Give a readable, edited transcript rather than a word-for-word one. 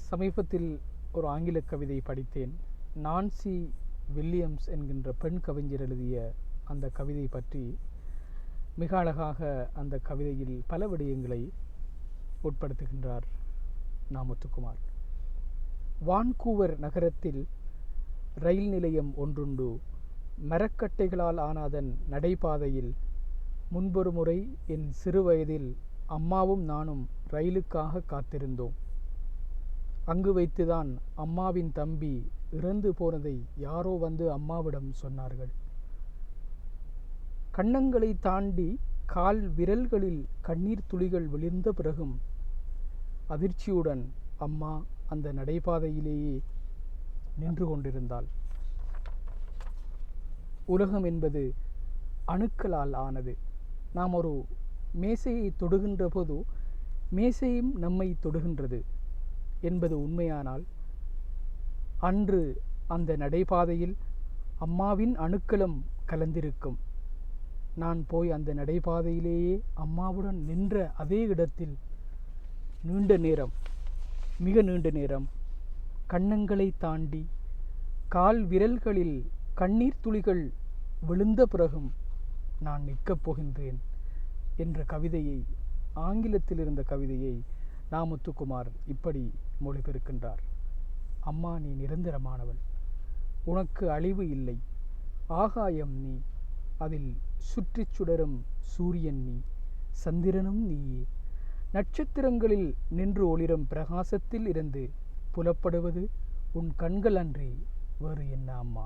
சமீபத்தில் ஒரு ஆங்கில கவிதை படித்தேன். நான்சி வில்லியம்ஸ் என்கின்ற பெண் கவிஞர் எழுதிய அந்த கவிதை பற்றி மிக அழகாக அந்த கவிதையில் பல விடயங்களை உட்படுத்துகின்றார் முத்துக்குமார். வான்கூவர் நகரத்தில் ரயில் நிலையம் ஒன்றுண்டு. மரக்கட்டைகளால் ஆன அதன் நடைபாதையில் முன்பொரு முறை என் சிறுவயதில் அம்மாவும் நானும் ரயிலுக்காக காத்திருந்தோம். அங்கு வைத்துதான் அம்மாவின் தம்பி இறந்து போனதை யாரோ வந்து அம்மாவிடம் சொன்னார்கள். கன்னங்களை தாண்டி கால் விரல்களில் கண்ணீர் துளிகள் விழுந்த பிறகும் அதிர்ச்சியுடன் அம்மா அந்த நடைபாதையிலேயே நின்று கொண்டிருந்தாள். உலகம் என்பது அணுக்களால் ஆனது. நாம் ஒரு மேசையை தொடுகின்ற போது மேசையும் நம்மை தொடுகின்றது என்பது உண்மையானால், அன்று அந்த நடைபாதையில் அம்மாவின் அணுக்களும் கலந்திருக்கும். நான் போய் அந்த நடைபாதையிலேயே அம்மாவுடன் நின்ற அதே இடத்தில் நீண்ட நேரம், மிக நீண்ட நேரம், கன்னங்களை தாண்டி கால் விரல்களில் கண்ணீர் துளிகள் விழுந்த பிறகும் நான் நிற்கப் போகின்றேன் என்ற கவிதையை, ஆங்கிலத்தில் இருந்த கவிதையை முத்துக்குமார் இப்படி மொழிபெயர்க்கின்றார். அம்மா, நீ நிரந்தரமானவள். உனக்கு அழிவு இல்லை. ஆகாயம் நீ, அதில் சுற்றி சுடரும் சூரியன் நீ, சந்திரனும் நீயே. நட்சத்திரங்களில் நின்று ஒளிரும் பிரகாசத்தில் இருந்து புலப்படுவது உன் கண்கள் அன்றி வேறு என்ன அம்மா?